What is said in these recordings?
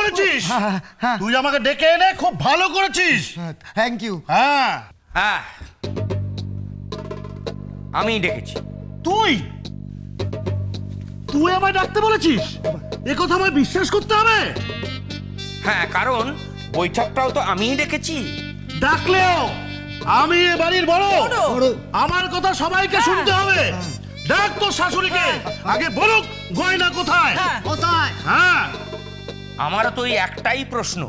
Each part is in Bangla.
বলেছিস? তুই আমাকে ডেকে এনে খুব ভালো করেছিস। Thank you. হ্যাঁ হ্যাঁ, আমি ডেকেছি। তুই তুই আমায় ডাকতে বলেছিস? এ কথা আমায় বিশ্বাস করতে হবে? হ্যাঁ, কারণ বৈঠকটাও তো আমিই ডেকেছি। ডাকলেও আমি এ বাড়ির বড়, আমার কথা সবাইকে শুনতে হবে। ডাক তোর শাশুড়িকে, আগে বলুক গয়না কোথায়। কোথায়? হ্যাঁ, আমারও তো ওই একটাই প্রশ্ন,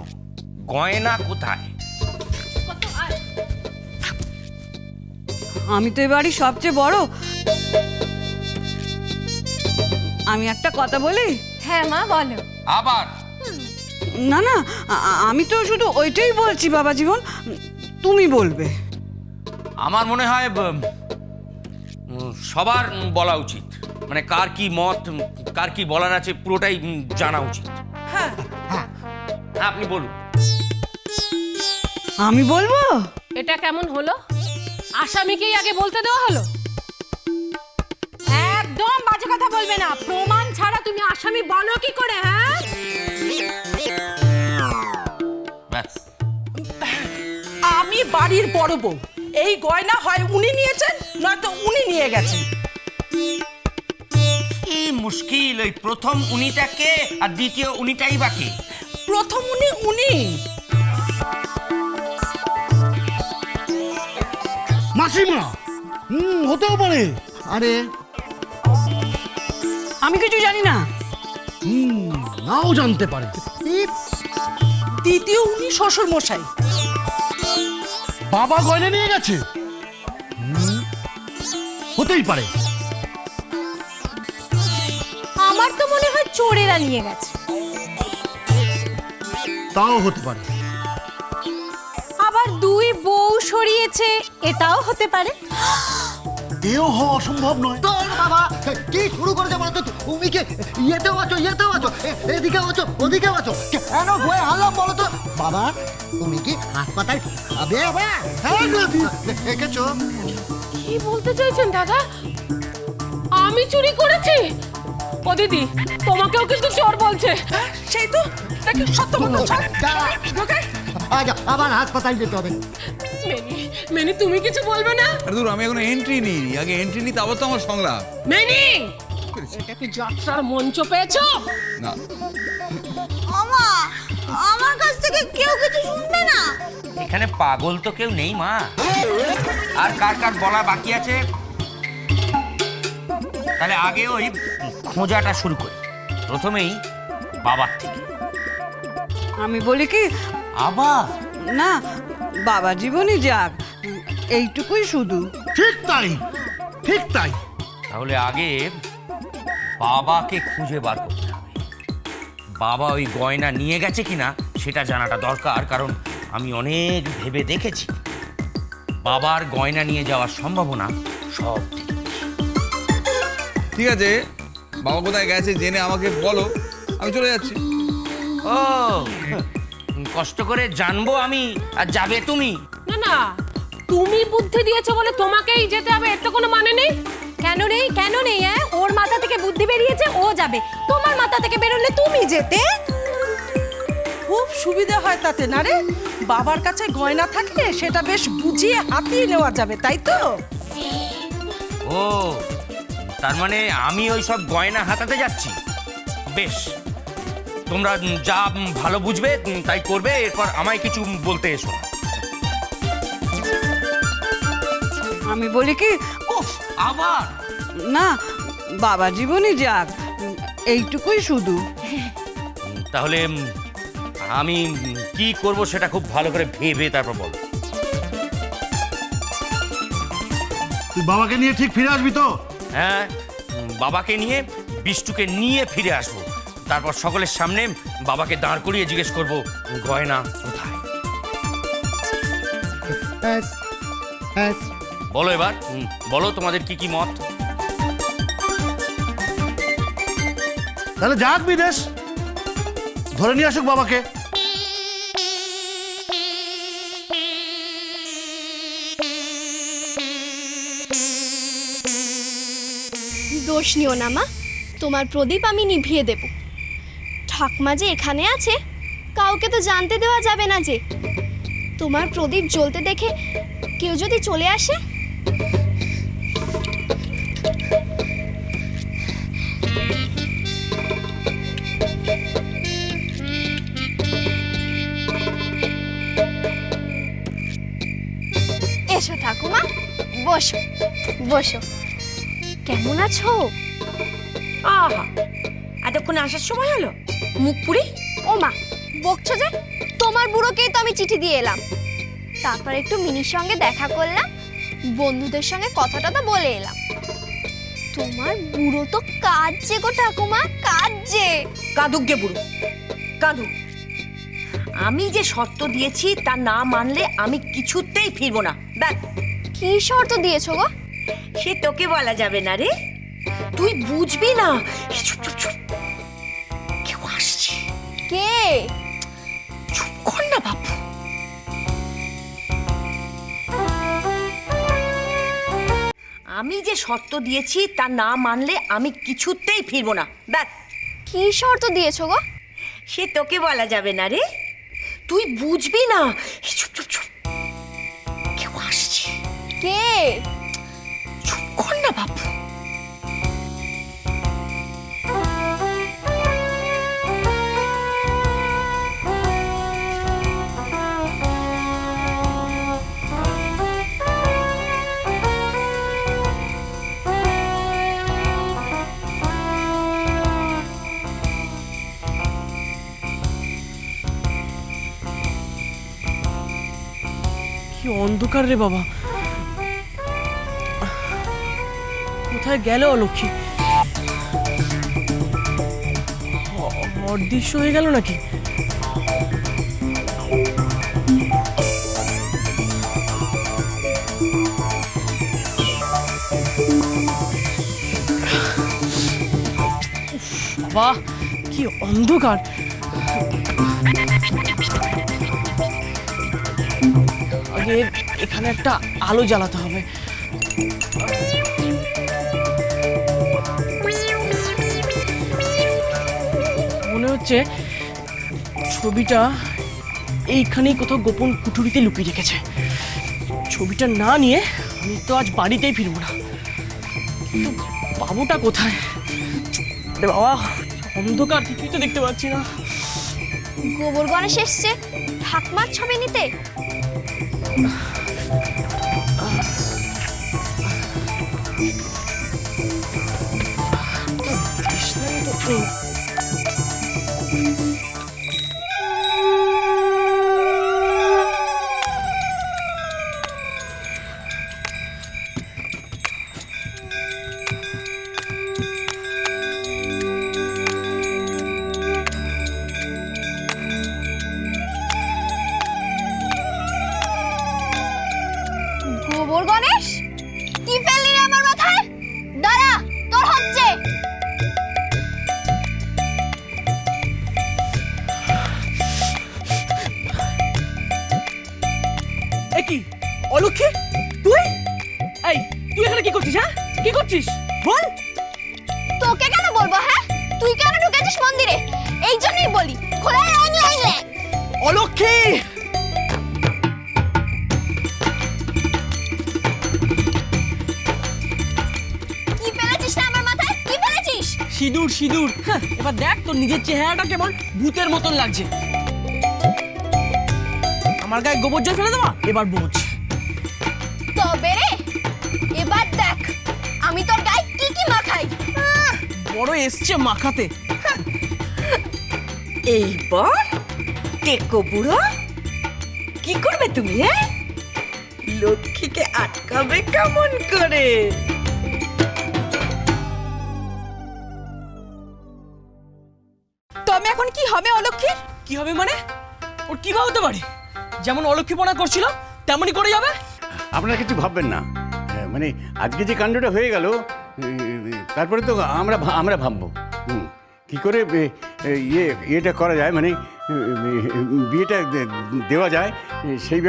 গয়না কোথায়? আমি তো এবারই সবচেয়ে বড়, আমি একটা কথা বলি? হ্যাঁ মা বলো। আবার না না, আমি তো শুধু ওইটাই বলছি বাবা জীবন, তুমি বলবে। আমার মনে হয় সবার বলা উচিত, মানে কার কি মত, কার কি বলার আছে পুরোটাই জানা উচিত। হ্যাঁ, আপনি বলুন। আমি বলবো? এটা কেমন হলো? আসামিকেই আগে বলতে দেওয়া হলো? একদম বাজে কথা বলবে না, প্রমাণ ছাড়া তুমি আসামি বলো কি করে? হ্যাঁ, ব্যাস। আমি বাড়ির বড় বউ, এই গয়না হয় উনি নিয়েছেন নয়তো উনি নিয়ে গেছেন। কি মুশকিল, ওই প্রথম উনিটাকে আর দ্বিতীয় উনিটাই বাকি। প্রথম উনি মাসিমা, হতেও পারে। আরে আমি কিছু জানি না। নাও জানতে পারে। দ্বিতীয় উনি শ্বশুর মশাই। বাবা গয়না নিয়ে গেছে? হতেই পারে। আমার তো মনে হয় চোরেরা নিয়ে গেছে। তাও হতে পারে। আবার দুই বউ সরিয়েছে, এটাও হতে পারে। এও হওয়া অসম্ভব নয়। তোর বাবা কি শুরু করেছে বলো তো? তুমি কি ইয়েতেও আছো, এদিকে আছো, ওদিকে আছো, কেন ভয়ে হারলাম বলো তো? বাবা তুমি কি হাসপাতাল যাবে? হ্যাঁ দেখেছো? কি বলতে চাইছেন দাদা? আমি চুরি করেছি? ও দিদি, তোমাকেও কিন্তু চোর বলছে। সেই তো দেখি সত্য কথা। আবার হাসপাতাল যেতে হবে। মেনি তুমি কিছু বলবে না? আরে দূর, আমি এখন এন্ট্রি নিই, আগে এন্ট্রি নিই, তারপর তো আমার সংলাপ। মেনি, এটা কি যাত্রার মঞ্চ পেয়েছো? না, আমার কাছ থেকে কেউ কিছু শুনবে না। এখানে পাগল তো কেউ নেই মা। আর কার কার বলা বাকি আছে? তাহলে আগে ওই খোঁজাটা শুরু করি, প্রথমেই বাবার থেকে। আমি বলি কি, আবার না বাবা জীবনই যাক, এইটুকুই শুধু। ঠিক তাই, ঠিক তাই। তাহলে আগে বাবাকে খুঁজে বার করতে হবে। বাবা ওই গয়না নিয়ে গেছে কিনা সেটা জানাটা দরকার, কারণ আমি অনেক ভেবে দেখেছি বাবার গয়না নিয়ে যাওয়ার সম্ভাবনা সব থেকে বেশি। ঠিক আছে, বাবা কোথায় গেছে জেনে আমাকে বলো, আমি চলে যাচ্ছি। ও, কষ্ট করে জানবো আমি আর যাবে তুমি? না না, তুমি বুদ্ধি দিয়েছো বলে তোমাকেই যেতে হবে, এর তো কোনো মানে নেই। কেন নেই? কেন নেই? হ্যাঁ, ওর মাথা থেকে বুদ্ধি বেরিয়েছে, ও যাবে। তোমার মাথা থেকে বেরোলে তুমি যেতে। খুব সুবিধা হয় তাতে, না রে? বাবার কাছে গয়না থাকলে সেটা বেশ বুঝিয়ে হাতিয়ে নেওয়া যাবে, তাই তো? ও, তার মানে আমি ওই সব গয়না হাতাতে যাচ্ছি? বেশ, তোমরা যা ভালো বুঝবে তাই করবে, এরপর আমায় কিছু বলতে এসো। আমি বলি কি, উফ, আবার না বাবা জীবনই যাক, এইটুকুই শুধু। তাহলে আমি কি করব সেটা খুব ভালো করে ভেবে তারপর বল। তুই বাবাকে নিয়ে ঠিক ফিরে আসবি তো? হ্যাঁ, বাবাকে নিয়ে বিষ্টুকে নিয়ে ফিরে আসবো, তারপর সকলের সামনে বাবাকে দাঁড় করিয়ে জিজ্ঞেস করব গয়না কোথায়। বলো এবার, বলো তোমাদের কি কি মত। তাহলে যাক বিদেশ, ধরে নিয়ে আসুক বাবাকে। দোষ নিও না মা, তোমার প্রদীপ আমি নিভিয়ে দেব। ঠাকমা যে এখানে আছে কাউকে তো জানতে দেওয়া যাবে না যে তোমার প্রদীপ জ্বলতে দেখে কেউ যদি চলে আসে। এসো ঠাকুমা, বসো বসো। কেমন আছো? আহা, এতক্ষণ আসার সময় হলো, মুখ পুরি। ও মা, বকছো যে? তোমার বুড়োকেই তো আমি চিঠি দিয়ে এলাম। তারপর একটু মিনির সঙ্গে দেখা করলাম, বন্ধুদের সঙ্গে কথাটা তো বলে এলাম। তোমার বুড়ো তো কাঁদছে গো ঠাকুমা, কাঁদছে। কাঁদুক গে বুড়ো, কাঁদুক। আমি যে শর্ত দিয়েছি তা না মানলে আমি কিছুতেই ফিরবো না, ব্যাস। কি শর্ত দিয়েছো গো? সে তোকে বলা যাবে না রে, তুই বুঝবি না। এই চুপ চুপ চুপ, কেউ আসছে। কে? চুপ কর না বাপু। আমি যে শর্ত দিয়েছি তা না মানলে আমি কিছুতেই ফিরবো না, ব্যাস। কি শর্ত দিয়েছো গো? সে তোকে বলা যাবে না রে, তুই বুঝবি না। এই চুপ চুপ চুপ, কেউ আসছে। কে? চুপ কর না বাপু। কি অন্ধকার রে বাবা, কোথায় গেল অলক্ষী? অদৃশ্য হয়ে গেল নাকি? বাবা, কি অন্ধকার! আগে এখানে একটা আলো জ্বালাতে হবে। মনে হচ্ছে ছবিটা এইখানেই কোথাও গোপন কুঠুরিতে লুকিয়ে রেখেছে। ছবিটা না নিয়ে আমি তো আজ বাড়িতেই ফিরবো না। কিন্তু বাবুটা কোথায়? আরে বাবা, অন্ধকার, কিছুই তো দেখতে পাচ্ছি না। গোবর গণেশ এসছে ঠাকমার ছবি নিতে। গোবর গণেশ, কি ফেললি রে আমার মাথায়? দাঁড়া, তোর হচ্ছে। এ কি অলক্ষী, তুই? এই, তুই এখানে কি করছিস? হ্যাঁ, কি করছিস বল? তোকে কেন বলবো? হ্যাঁ, তুই কেন ঢুকেছিস মন্দিরে? এই জন্যই বলি, খোলা ল্যাং ল্যাং ল্যাং। অলক্ষী! কি ফেলেছিস না আমার মাথায়? কি ফেলেছিস? সিঁদুর, সিঁদুর। হ্যাঁ, এবার দেখ তোর নিজের চেহারাটা কেমন ভূতের মতন লাগছে। আমার গায়ে গোবর জল ফেলে দেওয়া, এবার বোঝ। তবে রে, এবার দেখ আমি তোর গায়ে কি কি মাখাই। বড় এসছে মাখাতে। এইবার টেকো বুড়ো, কি করবে তুমি? হ্যাঁ, লক্ষ্মীকে আটকাবে কেমন করে? তো আমি এখন কি হবে অলক্ষীর? কি হবে মানে? ওর কি বা হতে পারে? যেমন অলক্ষীপনা করছিল তেমনই করে যাবে। আপনারা কিছু ভাববেন না, মানে আজকে যে কাণ্ডটা হয়ে গেল, তারপরে তো আমরা ভাববো কি করে ইয়েটা করা যায়, মানে বিয়েটা দেওয়া যায় সেই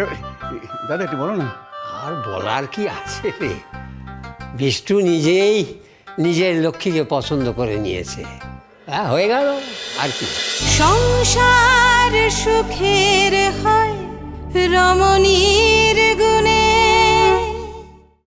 দাদা একটু বলো না। আর বলার কি আছে রে, বিষ্ণু নিজেই নিজের লক্ষ্মীকে পছন্দ করে নিয়েছে, হয়ে গেল আর কি। সংসার সুখের হয় রমণী